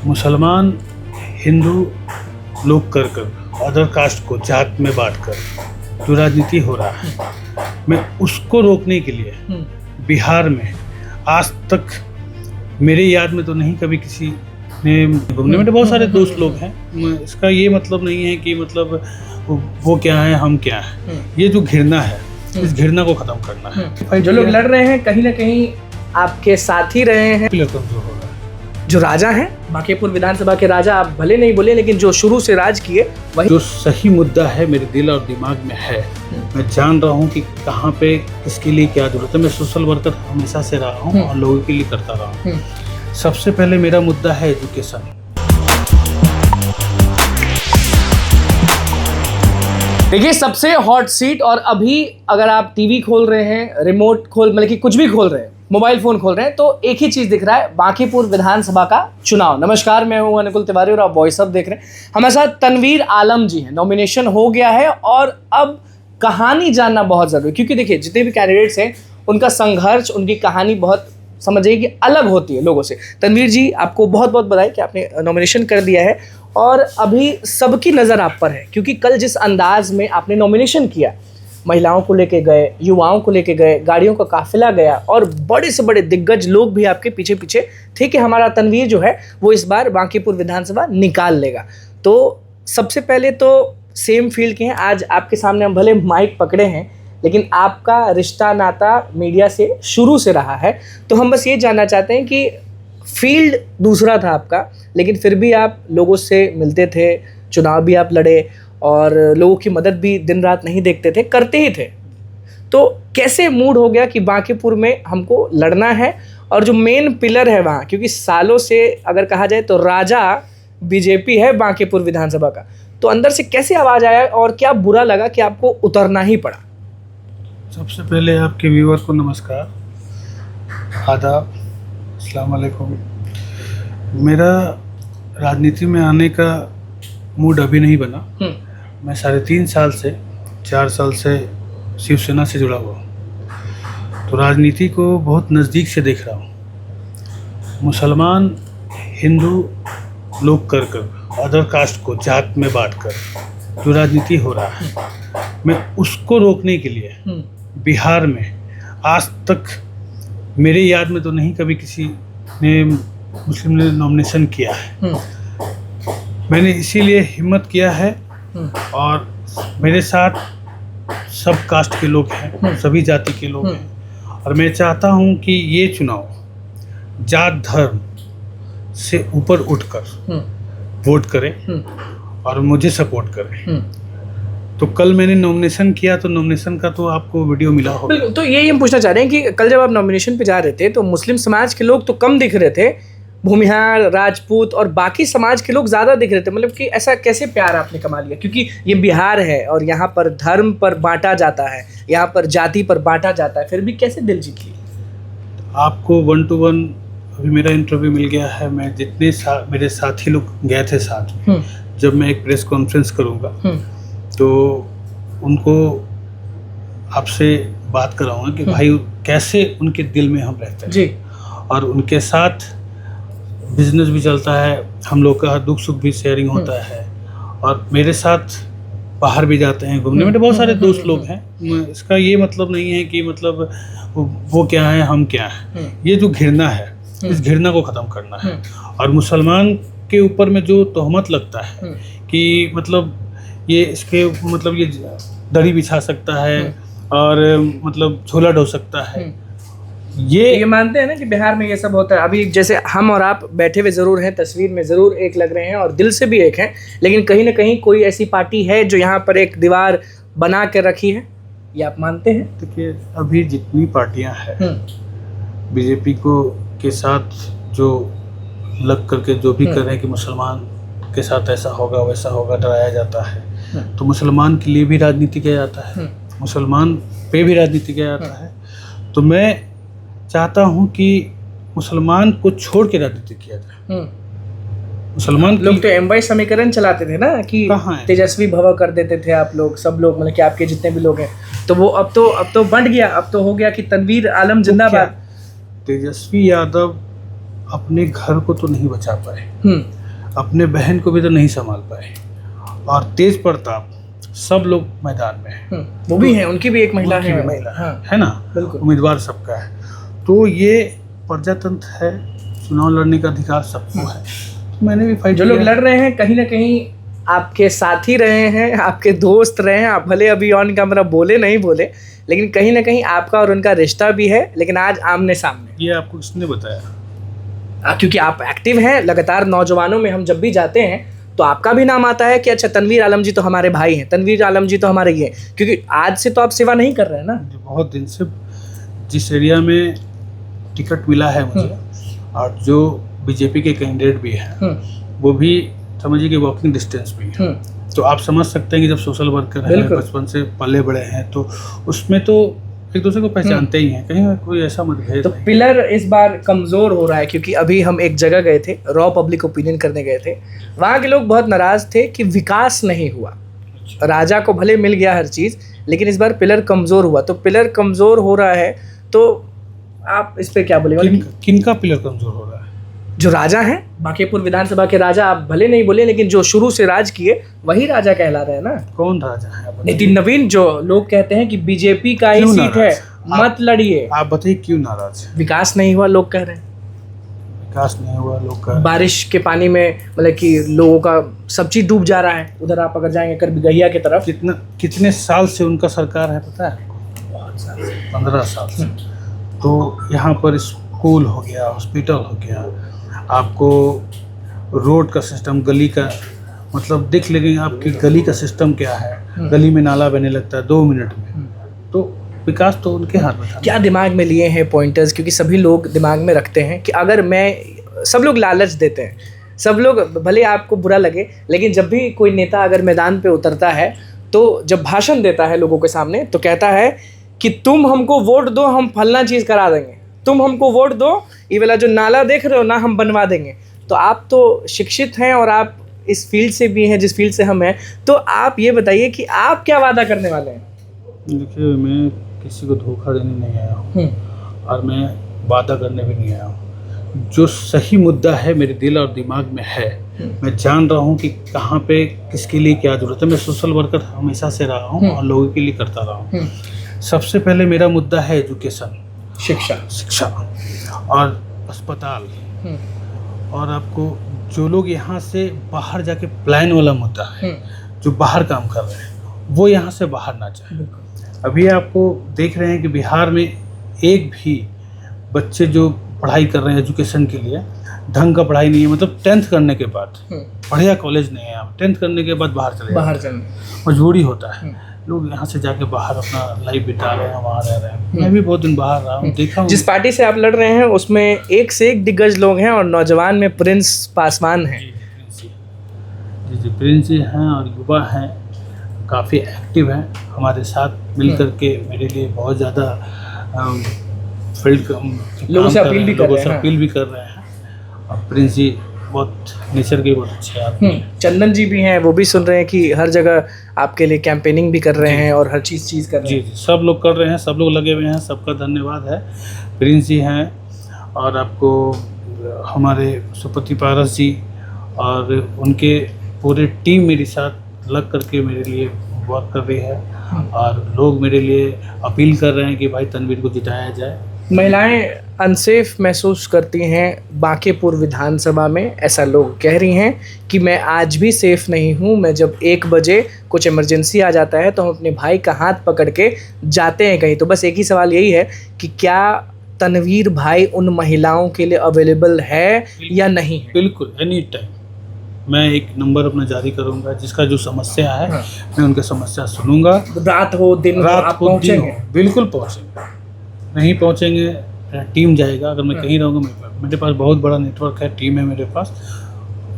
मुसलमान हिंदू लोग कर अदर कास्ट को जात में बांटकर जो राजनीति हो रहा है, मैं उसको रोकने के लिए बिहार में आज तक मेरे याद में तो नहीं कभी किसी ने घूमने में बहुत सारे दोस्त लोग हैं। इसका ये मतलब नहीं है कि मतलब वो क्या है हम क्या है। ये जो घृणा है, इस घृणा को खत्म करना है। जो लोग लड़ रहे हैं कहीं ना कहीं आपके साथ ही रहे हैं। कमजोर हो रहा है। जो राजा हैं, बांकीपुर विधानसभा के राजा, आप भले नहीं बोले लेकिन जो शुरू से राज किए वही जो सही मुद्दा है मेरे दिल और दिमाग में है। मैं जान रहा हूँ कि कहाँ पे इसके लिए क्या जरूरत है। मैं सोशल वर्कर हमेशा से रहा हूँ और लोगों के लिए करता रहा हूँ। सबसे पहले मेरा मुद्दा है एजुकेशन। देखिए, सबसे हॉट सीट, और अभी अगर आप टीवी खोल रहे हैं, रिमोट खोल मतलब कि कुछ भी खोल रहे हैं, मोबाइल फोन खोल रहे हैं, तो एक ही चीज दिख रहा है, बांकीपुर विधानसभा का चुनाव। नमस्कार, मैं हूं अनुकुल तिवारी और आप वॉइस अप देख रहे हैं। हमारे साथ तनवीर आलम जी हैं। नॉमिनेशन हो गया है और अब कहानी जानना बहुत जरूरी है, क्योंकि देखिए जितने भी कैंडिडेट्स हैं उनका संघर्ष, उनकी कहानी बहुत समझिए कि अलग होती है लोगों से। तनवीर जी, आपको बहुत बहुत बधाई कि आपने नॉमिनेशन कर दिया है और अभी सबकी नज़र आप पर है, क्योंकि कल जिस अंदाज में आपने नॉमिनेशन किया, महिलाओं को लेके गए, युवाओं को लेके गए, गाड़ियों का काफिला गया और बड़े से बड़े दिग्गज लोग भी आपके पीछे पीछे थे कि हमारा तनवीर जो है वो इस बार बांकीपुर विधानसभा निकाल लेगा। तो सबसे पहले तो सेम फील्ड के हैं, आज आपके सामने हम भले माइक पकड़े हैं लेकिन आपका रिश्ता नाता मीडिया से शुरू से रहा है। तो हम बस ये जानना चाहते हैं कि फील्ड दूसरा था आपका, लेकिन फिर भी आप लोगों से मिलते थे, चुनाव भी आप लड़े और लोगों की मदद भी दिन रात नहीं देखते थे, करते ही थे। तो कैसे मूड हो गया कि बांकीपुर में हमको लड़ना है, और जो मेन पिलर है वहाँ, क्योंकि सालों से अगर कहा जाए तो राजा बीजेपी है बांकीपुर विधानसभा का, तो अंदर से कैसे आवाज़ आया और क्या बुरा लगा कि आपको उतरना ही पड़ा? सबसे पहले आपके व्यूअर को नमस्कार, आदाब, अस्सलाम वालेकुम। मेरा राजनीति में आने का मूड अभी नहीं बना। मैं 3.5 साल से 4 साल से शिवसेना से जुड़ा हुआ हूँ, तो राजनीति को बहुत नज़दीक से देख रहा हूँ। मुसलमान हिंदू लोग कर अदर कास्ट को जात में बांटकर जो राजनीति हो रहा है, मैं उसको रोकने के लिए बिहार में आज तक मेरे याद में तो नहीं कभी किसी ने मुस्लिम ने नॉमिनेशन किया है। मैंने इसीलिए हिम्मत किया है और मेरे साथ सब कास्ट के लोग हैं, सभी जाति के लोग हैं, और मैं चाहता हूं कि ये चुनाव जात धर्म से ऊपर उठकर वोट करें और मुझे सपोर्ट करें। तो कल मैंने नॉमिनेशन किया, तो नॉमिनेशन का तो आपको वीडियो मिला होगा। बिल्कुल, तो यही हम पूछना चाह रहे हैं कि कल जब आप नॉमिनेशन पे जा रहे थे तो मुस्लिम समाज के लोग तो कम दिख रहे थे, भूमिहार, राजपूत और बाकी समाज के लोग ज़्यादा दिख रहे थे। मतलब कि ऐसा कैसे प्यार आपने कमा लिया? क्योंकि ये बिहार है और यहाँ पर धर्म पर बांटा जाता है, यहाँ पर जाति पर बांटा जाता है, फिर भी कैसे दिल जीत लिया? आपको 1 to 1 अभी मेरा इंटरव्यू मिल गया है। मैं जितने मेरे साथी लोग गए थे साथ में, जब मैं एक प्रेस कॉन्फ्रेंस करूँगा तो उनको आपसे बात कराऊंगा कि भाई कैसे उनके दिल में हम रहते हैं जी, और उनके साथ बिजनेस भी चलता है, हम लोग का दुख सुख भी शेयरिंग होता है, और मेरे साथ बाहर भी जाते हैं घूमने में। बहुत सारे दोस्त लोग हैं। इसका ये मतलब नहीं है कि मतलब वो क्या है हम क्या है। ये जो घृणा है, इस घृणा को ख़त्म करना है। और मुसलमान के ऊपर में जो तोहमत लगता है कि मतलब ये इसके मतलब ये दड़ी बिछा सकता है और मतलब झोला ढो सकता है, ये मानते हैं ना कि बिहार में ये सब होता है। अभी जैसे हम और आप बैठे हुए ज़रूर हैं, तस्वीर में ज़रूर एक लग रहे हैं और दिल से भी एक हैं, लेकिन कहीं ना कहीं कोई ऐसी पार्टी है जो यहाँ पर एक दीवार बना के रखी है, ये आप मानते हैं? देखिए, अभी जितनी पार्टियां हैं बीजेपी को के साथ जो लग करके जो भी कर रहे हैं कि मुसलमान के साथ ऐसा होगा वैसा होगा, डराया जाता है, तो मुसलमान के लिए भी राजनीति किया जाता है, मुसलमान पे भी राजनीति किया जाता है। तो मैं चाहता हूं कि मुसलमान को छोड़ के राजनीति किया जाए। मुसलमान लोग तो एमवाई समीकरण चलाते थे ना कि तेजस्वी भव कर देते थे आप लोग, सब लोग, मतलब कि आपके जितने भी लोग हैं, तो वो अब तो बंट गया, अब तो हो गया कि तनवीर आलम जिंदाबाद। तेजस्वी यादव अपने घर को तो नहीं बचा पाए, अपने बहन को भी तो नहीं संभाल पाए, और तेज प्रताप सब लोग मैदान में हैं। वो भी हैं, उनकी भी एक महिला उनकी है, भी महिला हाँ, है ना, बिल्कुल। उम्मीदवार सबका है। तो ये प्रजातंत्र है, चुनाव लड़ने का अधिकार सबको है। तो मैंने भी फाइट जो लोग लड़ रहे हैं कहीं ना कहीं आपके साथी रहे हैं, आपके दोस्त रहे हैं। आप भले अभी ऑन कैमरा बोले नहीं बोले, लेकिन कहीं ना कहीं आपका और उनका रिश्ता भी है, लेकिन आज आमने सामने। ये आपको किसने बताया? क्योंकि आप एक्टिव हैं लगातार, नौजवानों में हम जब भी जाते हैं तो आपका भी नाम आता है कि अच्छा तनवीर आलम जी तो हमारे भाई हैं, तनवीर आलम जी तो हमारे ये हैं। क्योंकि आज से तो आप सेवा नहीं कर रहे हैं ना। बहुत दिन से जिस एरिया में टिकट मिला है मुझे, और जो बीजेपी के कैंडिडेट भी हैं, वो भी समझिए कि वॉकिंग डिस्टेंस भी है। तो आप समझ सकते हैं कि जब सोशल वर्कर हैं, बचपन से पले बड़े हैं, तो उसमें तो एक दूसरे को पहचानते ही हैं, कहीं कोई ऐसा मतभेद तो नहीं। पिलर इस बार कमज़ोर हो रहा है, क्योंकि अभी हम एक जगह गए थे, रॉ पब्लिक ओपिनियन करने गए थे। वहाँ के लोग बहुत नाराज़ थे कि विकास नहीं हुआ। राजा को भले मिल गया हर चीज़, लेकिन इस बार पिलर कमज़ोर हुआ। तो पिलर कमज़ोर हो रहा है तो आप इस पर क्या बोलेंगे? किनका पिलर कमज़ोर हो रहा है? जो राजा हैं, बांकीपुर विधानसभा के राजा, आप भले नहीं बोले, लेकिन जो शुरू से राज किए वही राजा कहला रहे हैं ना। कौन राजा है? नितिन नवीन, जो लोग कहते हैं कि बीजेपी का ही सीट है, मत लड़िए। आप बताइए क्यों नाराज है? विकास नहीं हुआ लोग कह रहे हैं, विकास नहीं हुआ लोग कह रहे हैं। बारिश के पानी में मतलब कि लोगों का सब चीज डूब जा रहा है। उधर आप अगर जाएंगे कर गहिया की तरफ, कितने साल से उनका सरकार है पता है? 15 साल से। तो यहाँ पर स्कूल हो गया, हॉस्पिटल हो गया, आपको रोड का सिस्टम, गली का, मतलब देख लेंगे आपकी गली का सिस्टम क्या है। गली में नाला बने लगता है 2 मिनट में। तो विकास तो उनके हाथ में था। क्या दिमाग में लिए हैं पॉइंटर्स? क्योंकि सभी लोग दिमाग में रखते हैं कि अगर मैं, सब लोग लालच देते हैं, सब लोग, भले आपको बुरा लगे, लेकिन जब भी कोई नेता अगर मैदान पे उतरता है तो जब भाषण देता है लोगों के सामने तो कहता है कि तुम हमको वोट दो, हम फलना चीज़ करा देंगे, तुम हमको वोट दो, ये वाला जो नाला देख रहे हो ना, हम बनवा देंगे। तो आप तो शिक्षित हैं और आप इस फील्ड से भी हैं जिस फील्ड से हम हैं, तो आप ये बताइए कि आप क्या वादा करने वाले हैं? देखिए, मैं किसी को धोखा देने नहीं आया हूँ, और मैं वादा करने भी नहीं आया हूँ। जो सही मुद्दा है मेरे दिल और दिमाग में है, मैं जान रहा हूँ कि कहाँ पे किसके लिए क्या जरूरत है। मैं सोशल वर्कर हमेशा से रहा हूँ और लोगों के लिए करता रहा हूँ। सबसे पहले मेरा मुद्दा है एजुकेशन, शिक्षा और अस्पताल, और आपको जो लोग यहाँ से बाहर जाके प्लान वाला मुद्दा है, जो बाहर काम कर रहे हैं वो यहाँ से बाहर ना जाए। अभी आपको देख रहे हैं कि बिहार में एक भी बच्चे जो पढ़ाई कर रहे हैं एजुकेशन के लिए, ढंग का पढ़ाई नहीं है। मतलब 10th करने के बाद बढ़िया कॉलेज नहीं है, आप 10th करने के बाद बाहर चले मजबूरी होता है। लोग यहाँ से जाके बाहर अपना लाइफ बिता रहे हैं, वहाँ रह रहे हैं। मैं भी बहुत दिन बाहर रहा हूँ, देखा हूँ। जिस पार्टी से आप लड़ रहे हैं उसमें एक से एक दिग्गज लोग हैं, और नौजवान में प्रिंस पासवान हैं। जी, प्रिंस जी हैं और युवा हैं, काफ़ी एक्टिव हैं हमारे साथ मिल करके। मेरे लिए बहुत ज़्यादा फील्ड लोगों से अपील भी कर रहे हैं। और प्रिंस जी बहुत नेचर के बहुत अच्छे आदमी हैं। चंदन जी भी हैं, वो भी सुन रहे हैं कि हर जगह आपके लिए कैंपेनिंग भी कर रहे हैं और हर चीज़ कर रहे हैं। जी, सब लोग कर रहे हैं, सब लोग लगे हुए हैं, सबका धन्यवाद है। प्रिंस जी हैं, और आपको हमारे सुपति पारस जी और उनके पूरे टीम मेरे साथ लग करके मेरे लिए वर्क कर रही है, और लोग मेरे लिए अपील कर रहे हैं कि भाई तनवीर को जिताया जाए। महिलाएं अनसेफ महसूस करती हैं बांकीपुर विधानसभा में, ऐसा लोग कह रही हैं कि मैं आज भी सेफ नहीं हूं। मैं जब 1 बजे कुछ इमरजेंसी आ जाता है तो हम अपने भाई का हाथ पकड़ के जाते हैं कहीं। तो बस एक ही सवाल यही है कि क्या तनवीर भाई उन महिलाओं के लिए अवेलेबल है या नहीं है? बिल्कुल, एनी टाइम मैं एक नंबर अपना जारी करूंगा, जिसका जो समस्या है मैं उनकी समस्या सुनूंगा। रात हो दिन हो, आप पहुंचेंगे? बिल्कुल पहुंचेंगे। नहीं पहुंचेंगे, टीम जाएगा। अगर मैं कहीं रहूँगा, मेरे पास बहुत बड़ा नेटवर्क है, टीम है मेरे पास,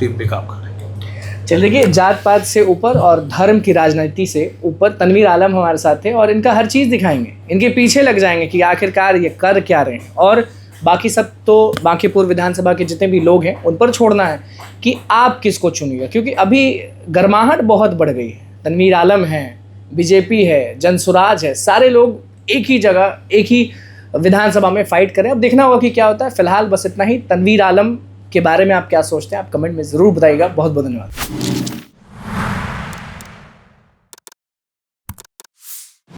टीम पे काम करेंगे। चलिए, देखिए, जात पात से ऊपर और धर्म की राजनीति से ऊपर तनवीर आलम हमारे साथ थे, और इनका हर चीज़ दिखाएंगे, इनके पीछे लग जाएंगे कि आखिरकार ये कर क्या रहे हैं। और बाकी सब तो बांकीपुर विधानसभा के जितने भी लोग हैं उन पर छोड़ना है कि आप किसको चुनिएगा, क्योंकि अभी गर्माहट बहुत बढ़ गई है। तनवीर आलम है, बीजेपी है, जनसुराज है, सारे लोग एक ही जगह, एक ही विधानसभा में फाइट करें। अब देखना होगा कि क्या होता है। फिलहाल बस इतना ही। तनवीर आलम के बारे में आप क्या सोचते हैं, आप कमेंट में ज़रूर बताइएगा। बहुत बहुत धन्यवाद।